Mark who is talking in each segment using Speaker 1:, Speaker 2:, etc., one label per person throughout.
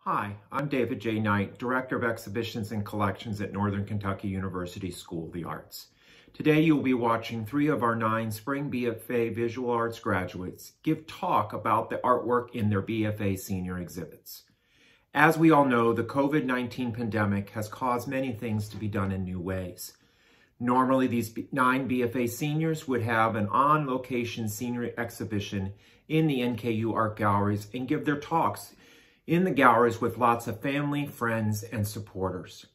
Speaker 1: Hi, I'm David J. Knight, Director of Exhibitions and Collections at Northern Kentucky University School of the Arts. Today you'll be watching 3 of our 9 Spring BFA Visual Arts graduates give talk about the artwork in their BFA senior exhibits. As we all know, the COVID-19 pandemic has caused many things to be done in new ways. Normally, these 9 BFA seniors would have an on-location senior exhibition in the NKU art galleries and give their talks in the galleries with lots of family, friends, and supporters.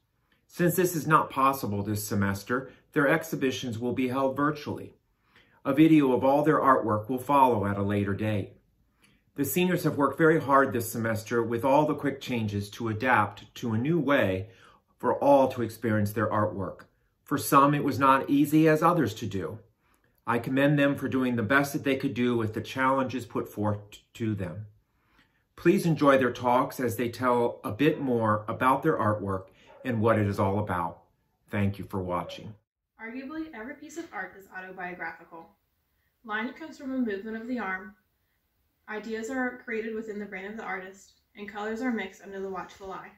Speaker 1: Since this is not possible this semester, their exhibitions will be held virtually. A video of all their artwork will follow at a later date. The seniors have worked very hard this semester with all the quick changes to adapt to a new way for all to experience their artwork. For some, it was not easy as others to do. I commend them for doing the best that they could do with the challenges put forth to them. Please enjoy their talks as they tell a bit more about their artwork and what it is all about. Thank you for watching.
Speaker 2: Arguably, every piece of art is autobiographical. Line comes from a movement of the arm, ideas are created within the brain of the artist, and colors are mixed under the watchful eye.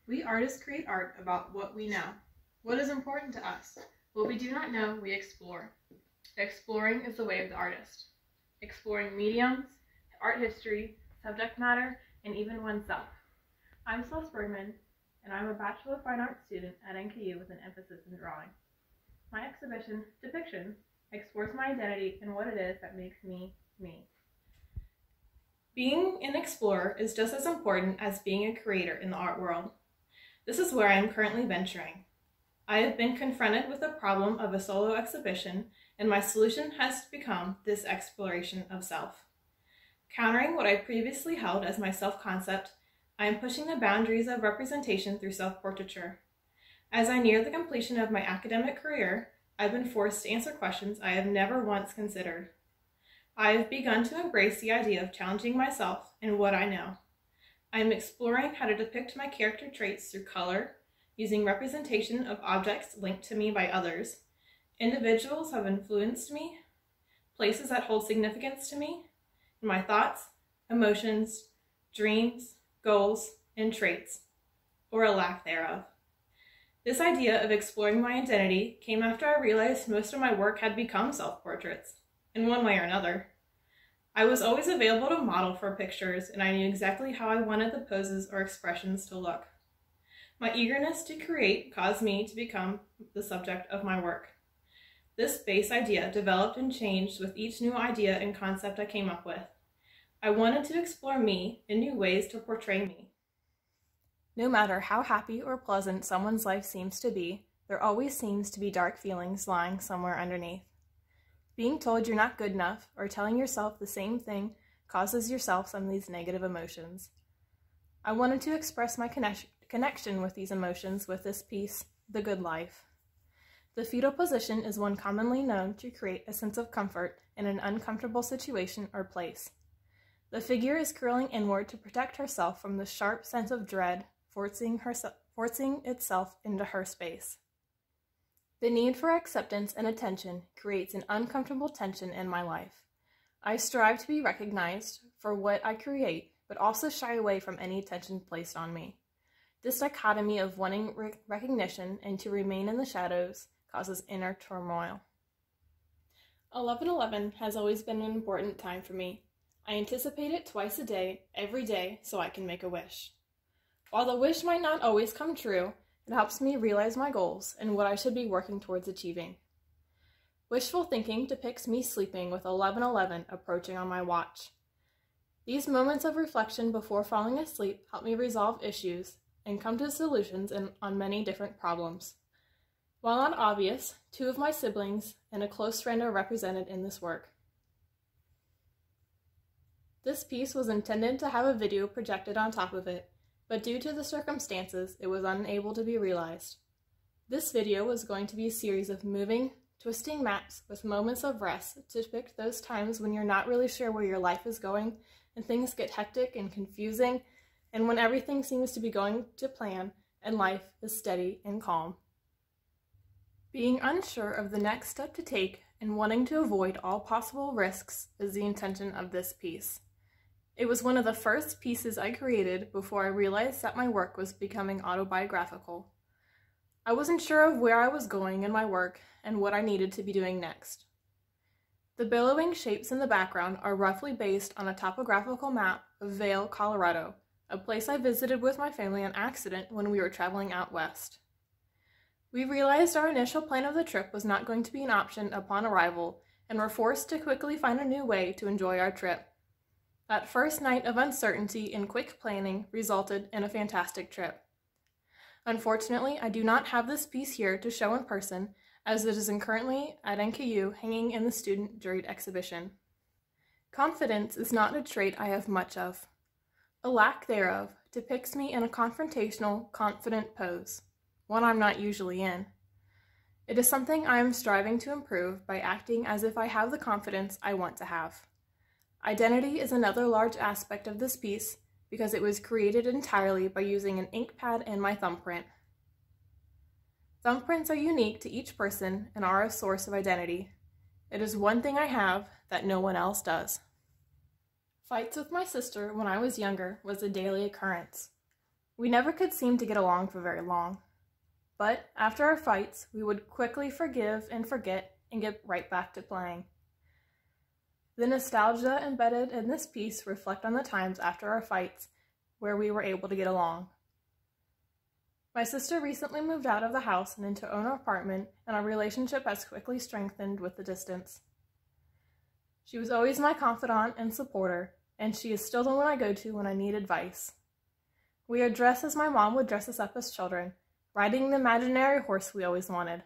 Speaker 2: We artists create art about what we know. What is important to us? What we do not know, we explore. Exploring is the way of the artist. Exploring mediums, art history, subject matter, and even oneself. I'm Celeste Bergman, and I'm a Bachelor of Fine Arts student at NKU with an emphasis in drawing. My exhibition, Depiction, explores my identity and what it is that makes me, me. Being an explorer is just as important as being a creator in the art world. This is where I am currently venturing. I have been confronted with the problem of a solo exhibition, and my solution has become this exploration of self. Countering what I previously held as my self-concept, I am pushing the boundaries of representation through self-portraiture. As I near the completion of my academic career, I've been forced to answer questions I have never once considered. I have begun to embrace the idea of challenging myself and what I know. I am exploring how to depict my character traits through color, using representation of objects linked to me by others, individuals who have influenced me, places that hold significance to me, my thoughts, emotions, dreams, goals, and traits, or a lack thereof. This idea of exploring my identity came after I realized most of my work had become self-portraits, in one way or another. I was always available to model for pictures, and I knew exactly how I wanted the poses or expressions to look. My eagerness to create caused me to become the subject of my work. This base idea developed and changed with each new idea and concept I came up with. I wanted to explore me in new ways to portray me. No matter how happy or pleasant someone's life seems to be, there always seems to be dark feelings lying somewhere underneath. Being told you're not good enough or telling yourself the same thing causes yourself some of these negative emotions. I wanted to express my connection with these emotions with this piece, The Good Life. The fetal position is one commonly known to create a sense of comfort in an uncomfortable situation or place. The figure is curling inward to protect herself from the sharp sense of dread forcing itself into her space. The need for acceptance and attention creates an uncomfortable tension in my life. I strive to be recognized for what I create, but also shy away from any attention placed on me. This dichotomy of wanting recognition and to remain in the shadows causes inner turmoil. 11/11 has always been an important time for me. I anticipate it twice a day, every day, so I can make a wish. While the wish might not always come true, it helps me realize my goals and what I should be working towards achieving. Wishful thinking depicts me sleeping with 11/11 approaching on my watch. These moments of reflection before falling asleep help me resolve issues and come to solutions on many different problems. While not obvious, 2 of my siblings and a close friend are represented in this work. This piece was intended to have a video projected on top of it, but due to the circumstances, it was unable to be realized. This video was going to be a series of moving, twisting maps with moments of rest to depict those times when you're not really sure where your life is going and things get hectic and confusing, and when everything seems to be going to plan and life is steady and calm. Being unsure of the next step to take and wanting to avoid all possible risks is the intention of this piece. It was one of the first pieces I created before I realized that my work was becoming autobiographical. I wasn't sure of where I was going in my work and what I needed to be doing next. The billowing shapes in the background are roughly based on a topographical map of Vail, Colorado, a place I visited with my family on accident when we were traveling out west. We realized our initial plan of the trip was not going to be an option upon arrival and were forced to quickly find a new way to enjoy our trip. That first night of uncertainty and quick planning resulted in a fantastic trip. Unfortunately, I do not have this piece here to show in person, as it is currently at NKU hanging in the student juried exhibition. Confidence is not a trait I have much of. A lack thereof depicts me in a confrontational, confident pose, one I'm not usually in. It is something I am striving to improve by acting as if I have the confidence I want to have. Identity is another large aspect of this piece because it was created entirely by using an ink pad and my thumbprint. Thumbprints are unique to each person and are a source of identity. It is one thing I have that no one else does. Fights with my sister when I was younger was a daily occurrence. We never could seem to get along for very long. But after our fights, we would quickly forgive and forget and get right back to playing. The nostalgia embedded in this piece reflect on the times after our fights where we were able to get along. My sister recently moved out of the house and into her own apartment, and our relationship has quickly strengthened with the distance. She was always my confidant and supporter, and she is still the one I go to when I need advice. We are dressed as my mom would dress us up as children, riding the imaginary horse we always wanted.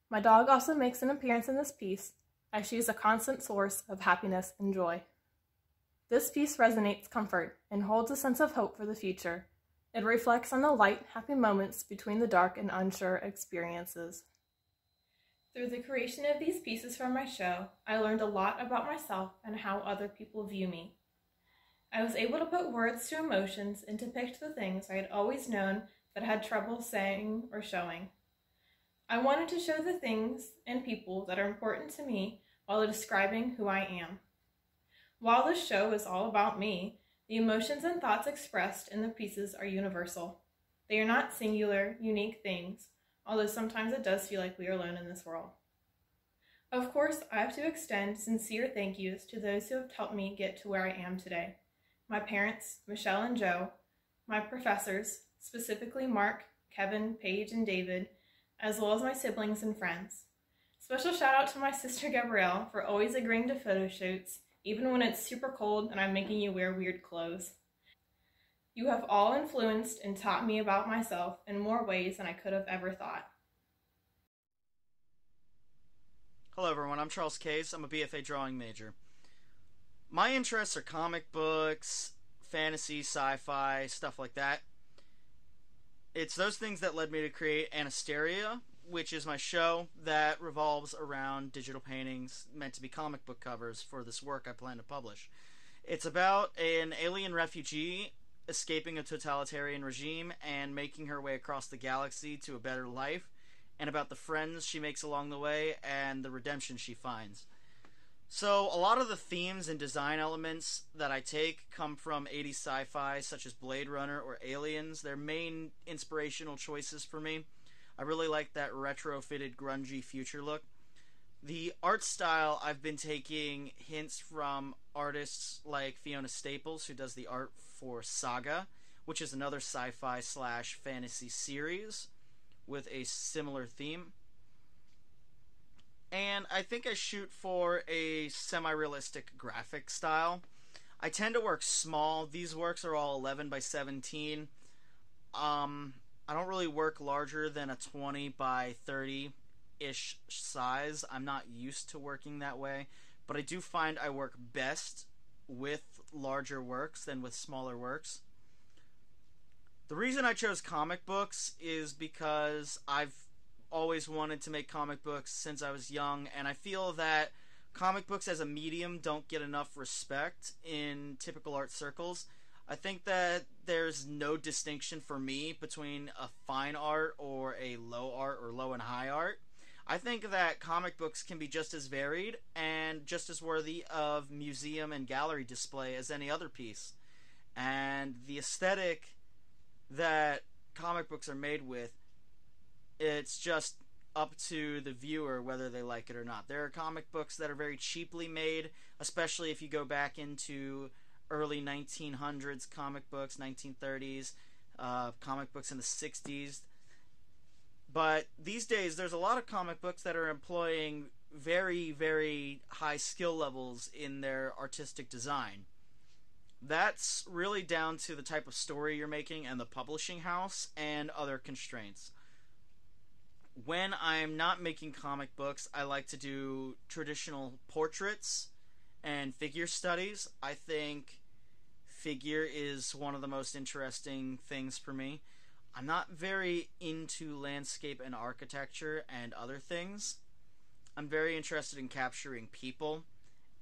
Speaker 2: My dog also makes an appearance in this piece, as she is a constant source of happiness and joy. This piece resonates comfort and holds a sense of hope for the future. It reflects on the light, happy moments between the dark and unsure experiences. Through the creation of these pieces for my show, I learned a lot about myself and how other people view me. I was able to put words to emotions and depict the things I had always known but had trouble saying or showing. I wanted to show the things and people that are important to me while describing who I am. While this show is all about me, the emotions and thoughts expressed in the pieces are universal. They are not singular, unique things, although sometimes it does feel like we are alone in this world. Of course, I have to extend sincere thank yous to those who have helped me get to where I am today. My parents, Michelle and Joe, my professors, specifically Mark, Kevin, Paige, and David, as well as my siblings and friends. Special shout out to my sister Gabrielle for always agreeing to photo shoots, even when it's super cold and I'm making you wear weird clothes. You have all influenced and taught me about myself in more ways than I could have ever thought.
Speaker 3: Hello everyone, I'm Charles Case. I'm a BFA drawing major. My interests are comic books, fantasy, sci-fi, stuff like that. It's those things that led me to create Anasteria, which is my show that revolves around digital paintings meant to be comic book covers for this work I plan to publish. It's about an alien refugee escaping a totalitarian regime and making her way across the galaxy to a better life, and about the friends she makes along the way and the redemption she finds. So a lot of the themes and design elements that I take come from 80s sci-fi such as Blade Runner or Aliens. They're main inspirational choices for me. I really like that retrofitted grungy future look. The art style, I've been taking hints from artists like Fiona Staples, who does the art for Saga, which is another sci-fi / fantasy series with a similar theme. And I think I shoot for a semi-realistic graphic style. I tend to work small. These works are all 11 by 17. I don't really work larger than a 20 by 30-ish size. I'm not used to working that way, but I do find I work best with larger works than with smaller works. The reason I chose comic books is because I've always wanted to make comic books since I was young, and I feel that comic books as a medium don't get enough respect in typical art circles. I think that there's no distinction for me between a fine art or a low art or low and high art. I think that comic books can be just as varied and just as worthy of museum and gallery display as any other piece. And the aesthetic that comic books are made with, it's just up to the viewer whether they like it or not. There are comic books that are very cheaply made, especially if you go back into early 1900s comic books, 1930s, comic books in the 60s. But these days, there's a lot of comic books that are employing very, very high skill levels in their artistic design. That's really down to the type of story you're making and the publishing house and other constraints. When I'm not making comic books, I like to do traditional portraits and figure studies. I think figure is one of the most interesting things for me. I'm not very into landscape and architecture and other things. I'm very interested in capturing people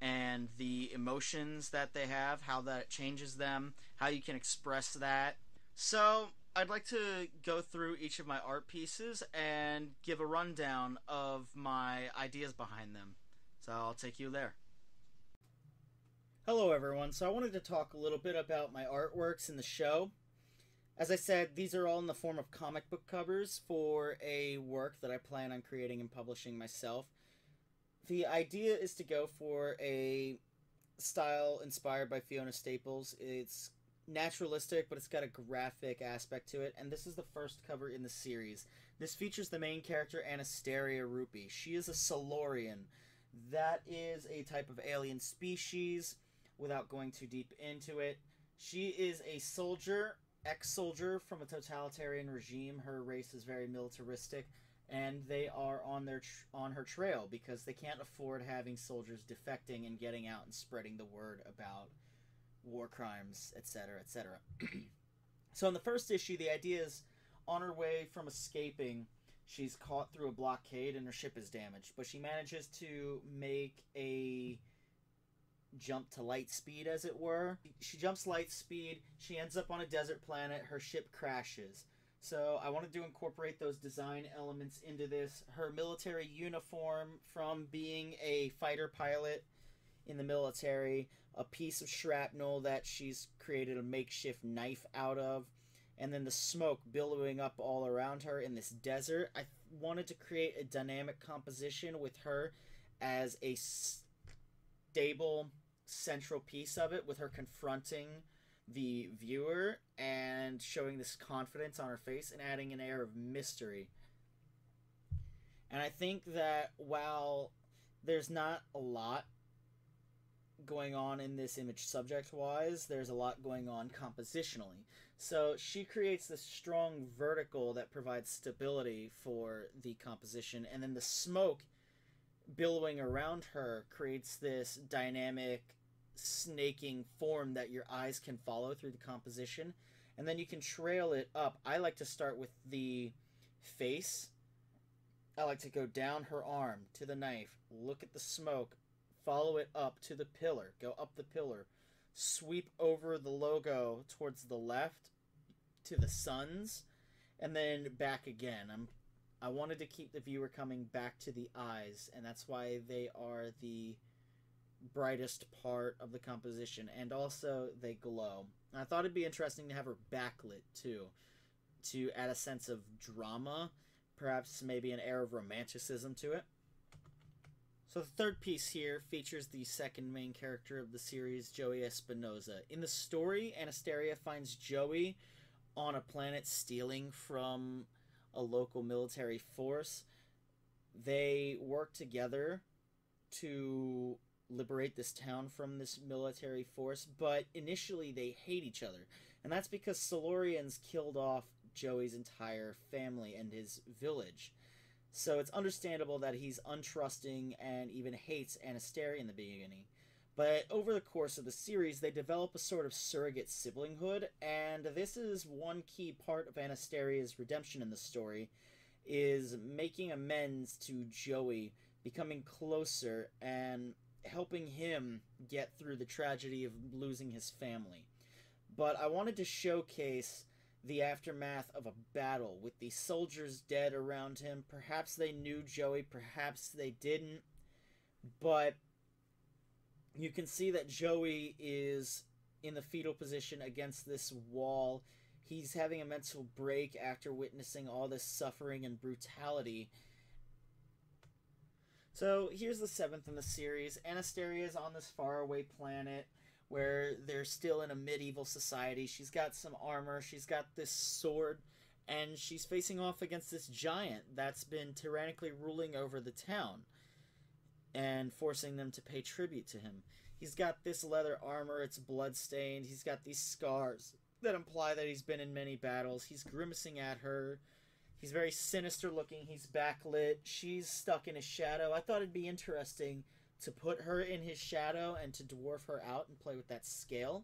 Speaker 3: and the emotions that they have, how that changes them, how you can express that. So I'd like to go through each of my art pieces and give a rundown of my ideas behind them. So I'll take you there. Hello everyone, so I wanted to talk a little bit about my artworks in the show. As I said, these are all in the form of comic book covers for a work that I plan on creating and publishing myself. The idea is to go for a style inspired by Fiona Staples. It's naturalistic, but it's got a graphic aspect to it, and this is the first cover in the series. This features the main character, Anastasia Rupi. She is a Solarian. That is a type of alien species, without going too deep into it. She is a soldier, ex-soldier from a totalitarian regime. Her race is very militaristic, and they are on her trail because they can't afford having soldiers defecting and getting out and spreading the word about war crimes, etc., etc. So in the first issue, the idea is on her way from escaping, she's caught through a blockade and her ship is damaged, but she manages to make a jump to light speed, as it were. She jumps light speed, she ends up on a desert planet, her ship crashes. So I wanted to incorporate those design elements into this. Her military uniform, from being a fighter pilot in the military, a piece of shrapnel that she's created a makeshift knife out of, and then the smoke billowing up all around her in this desert. I wanted to create a dynamic composition with her as a stable central piece of it, with her confronting the viewer and showing this confidence on her face and adding an air of mystery. And I think that while there's not a lot going on in this image subject-wise, there's a lot going on compositionally. So she creates this strong vertical that provides stability for the composition, and then the smoke billowing around her creates this dynamic snaking form that your eyes can follow through the composition, and then you can trail it up. I like to start with the face. I like to go down her arm to the knife, look at the smoke, follow it up to the pillar, go up the pillar, sweep over the logo towards the left to the suns, and then back again. I wanted to keep the viewer coming back to the eyes, and that's why they are the brightest part of the composition, and also they glow. And I thought it'd be interesting to have her backlit too, to add a sense of drama, perhaps maybe an air of romanticism to it. So the third piece here features the second main character of the series, Joey Espinosa. In the story, Anastasia finds Joey on a planet stealing from a local military force. They work together to liberate this town from this military force, but initially they hate each other. And that's because Solarians killed off Joey's entire family and his village. So it's understandable that he's untrusting and even hates Anastasia in the beginning. But over the course of the series, they develop a sort of surrogate siblinghood, and this is one key part of Anastasia's redemption in the story, is making amends to Joey, becoming closer, and helping him get through the tragedy of losing his family. But I wanted to showcase
Speaker 4: the aftermath of a battle with the soldiers dead around him. Perhaps they knew Joey, perhaps they didn't, but you can see that Joey is in the fetal position against this wall. He's having a mental break after witnessing all this suffering and brutality. So here's the 7th in the series. Anastasia is on this faraway planet where they're still in a medieval society. She's got some armor, she's got this sword, and she's facing off against this giant that's been tyrannically ruling over the town and forcing them to pay tribute to him. He's got this leather armor, it's bloodstained, he's got these scars that imply that he's been in many battles. He's grimacing at her. He's very sinister looking, he's backlit, she's stuck in his shadow. I thought it'd be interesting to put her in his shadow and to dwarf her out and play with that scale.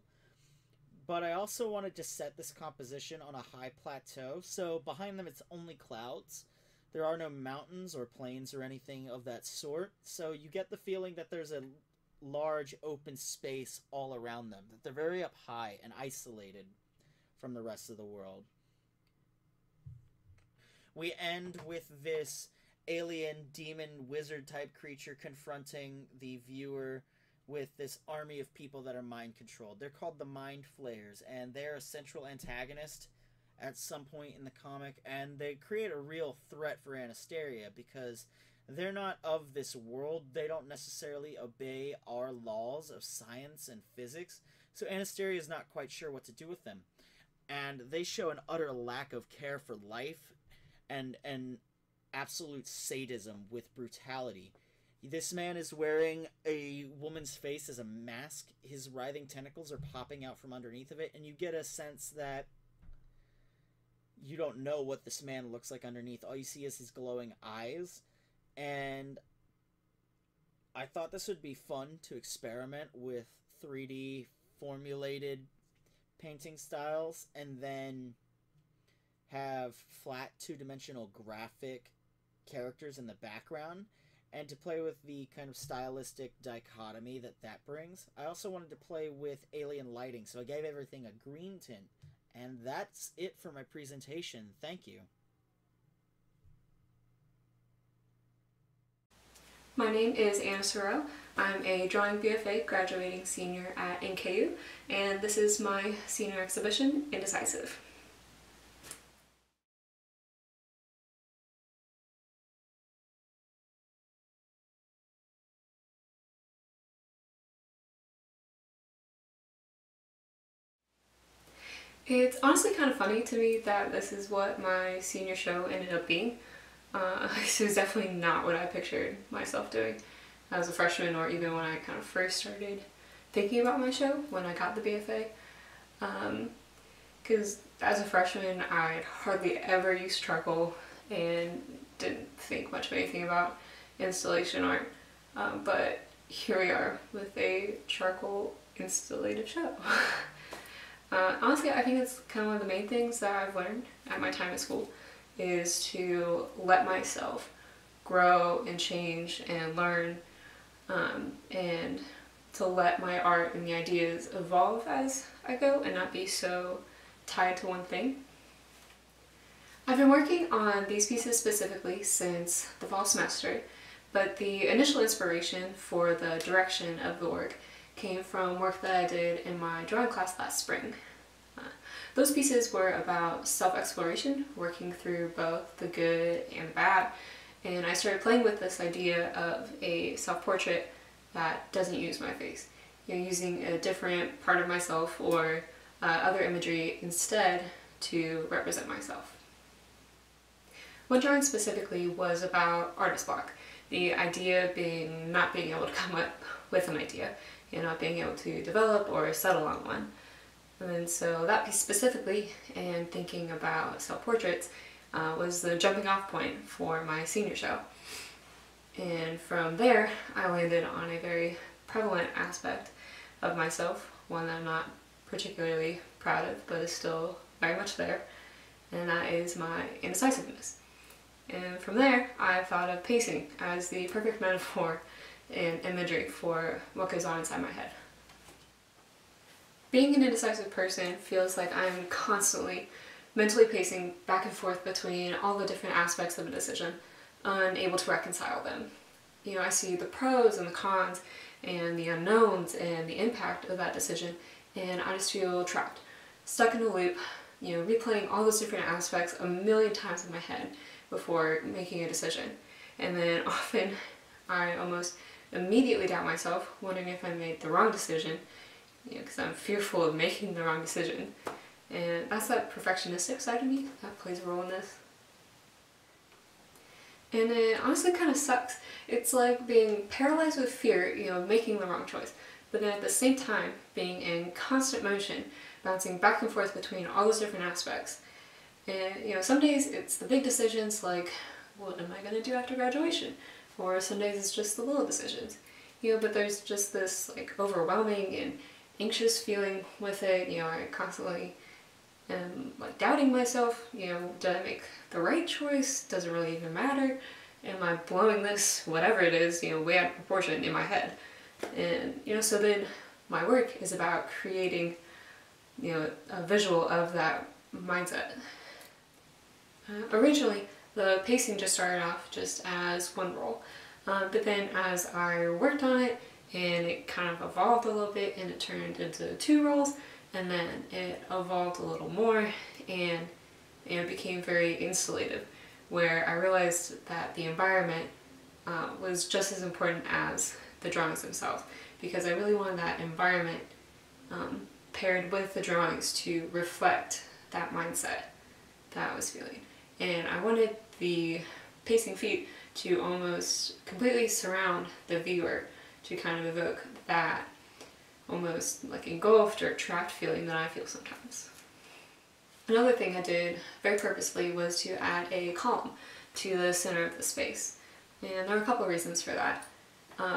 Speaker 4: But I also wanted to set this composition on a high plateau, so behind them it's only clouds. There are no mountains or plains or anything of that sort, so you get the feeling that there's a large open space all around them, that they're very up high and isolated from the rest of the world. We end with this alien demon wizard type creature confronting the viewer with this army of people that are mind controlled. They're called the Mind Flayers, and they're a central antagonist at some point in the comic, and they create a real threat for Anastasia because they're not of this world. They don't necessarily obey our laws of science and physics, so Anastasia is not quite sure what to do with them. And they show an utter lack of care for life and absolute sadism with brutality. This man is wearing a woman's face as a mask. His writhing tentacles are popping out from underneath of it, and you get a sense that you don't know what this man looks like underneath. All you see is his glowing eyes, and I thought this would be fun to experiment with 3D formulated painting styles and then have flat two-dimensional graphic characters in the background, and to play with the kind of stylistic dichotomy that brings. I also wanted to play with alien lighting, so I gave everything a green tint. And that's it for my presentation. Thank you.
Speaker 5: My name is Anna Sorrell. I'm a drawing BFA graduating senior at NKU, and this is my senior exhibition, Indecisive. It's honestly kind of funny to me that this is what my senior show ended up being. This is definitely not what I pictured myself doing as a freshman, or even when I kind of first started thinking about my show when I got the BFA. Because as a freshman, I hardly ever used charcoal and didn't think much of anything about installation art. But here we are with a charcoal installative show. Honestly, I think it's kind of one of the main things that I've learned at my time at school is to let myself grow and change and learn, and to let my art and the ideas evolve as I go and not be so tied to one thing. I've been working on these pieces specifically since the fall semester, but the initial inspiration for the direction of the work came from work that I did in my drawing class last spring. Those pieces were about self-exploration, working through both the good and the bad, and I started playing with this idea of a self-portrait that doesn't use my face. Using a different part of myself or other imagery instead to represent myself. One drawing specifically was about artist block, the idea being not being able to come up with an idea and not being able to develop or settle on one. And so that piece specifically, and thinking about self-portraits, was the jumping off point for my senior show. And from there, I landed on a very prevalent aspect of myself, one that I'm not particularly proud of, but is still very much there, and that is my indecisiveness. And from there, I thought of pacing as the perfect metaphor and imagery for what goes on inside my head. Being an indecisive person feels like I'm constantly mentally pacing back and forth between all the different aspects of a decision, unable to reconcile them. I see the pros and the cons and the unknowns and the impact of that decision, and I just feel trapped, stuck in a loop, replaying all those different aspects a million times in my head before making a decision. And then often I almost immediately doubt myself, wondering if I made the wrong decision, because I'm fearful of making the wrong decision. And that's that perfectionistic side of me that plays a role in this. And it honestly kind of sucks. It's like being paralyzed with fear, of making the wrong choice, but then at the same time being in constant motion, bouncing back and forth between all those different aspects. And some days it's the big decisions like, what am I going to do after graduation? Or some days it's just the little decisions. But there's just this like overwhelming and anxious feeling with it. I constantly am like doubting myself. Did I make the right choice? Does it really even matter? Am I blowing this, whatever it is, way out of proportion in my head? And so then my work is about creating a visual of that mindset. Originally, the pacing just started off just as one role, but then as I worked on it, and it kind of evolved a little bit, and it turned into 2 roles, and then it evolved a little more, and it became very installative, where I realized that the environment was just as important as the drawings themselves, because I really wanted that environment paired with the drawings to reflect that mindset that I was feeling. And I wanted the pacing feet to almost completely surround the viewer to kind of evoke that almost like engulfed or trapped feeling that I feel sometimes. Another thing I did very purposefully was to add a column to the center of the space. And there were a couple of reasons for that.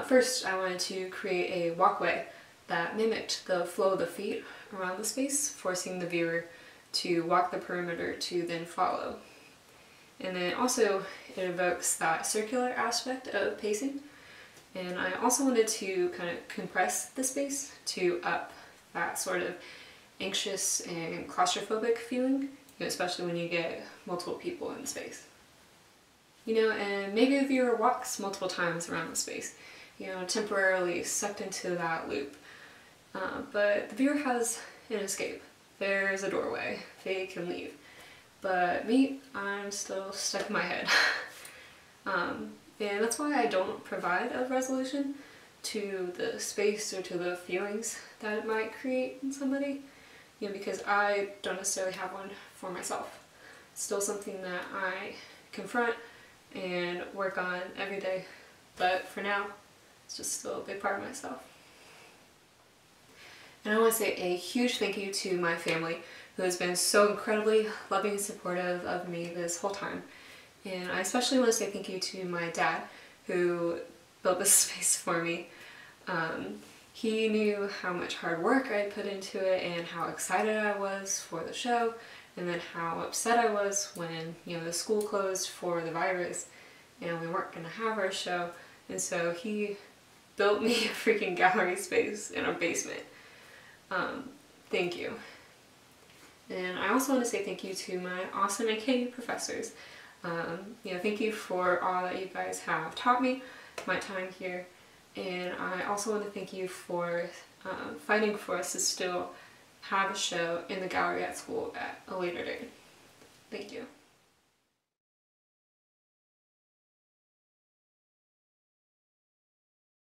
Speaker 5: First, I wanted to create a walkway that mimicked the flow of the feet around the space, forcing the viewer to walk the perimeter to then follow. And then also it evokes that circular aspect of pacing. And I also wanted to kind of compress the space to up that sort of anxious and claustrophobic feeling, especially when you get multiple people in the space. And maybe the viewer walks multiple times around the space, temporarily sucked into that loop. But the viewer has an escape. There's a doorway. They can leave. But me, I'm still stuck in my head. And that's why I don't provide a resolution to the space or to the feelings that it might create in somebody, because I don't necessarily have one for myself. It's still something that I confront and work on every day, but for now, it's just still a big part of myself. And I want to say a huge thank you to my family, who has been so incredibly loving and supportive of me this whole time. And I especially want to say thank you to my dad, who built this space for me. He knew how much hard work I put into it and how excited I was for the show, and then how upset I was when the school closed for the virus and we weren't going to have our show. And so he built me a freaking gallery space in our basement. Thank you. And I also want to say thank you to my awesome AKU professors. Thank you for all that you guys have taught me, my time here. And I also want to thank you for fighting for us to still have a show in the gallery at school at a later date. Thank you.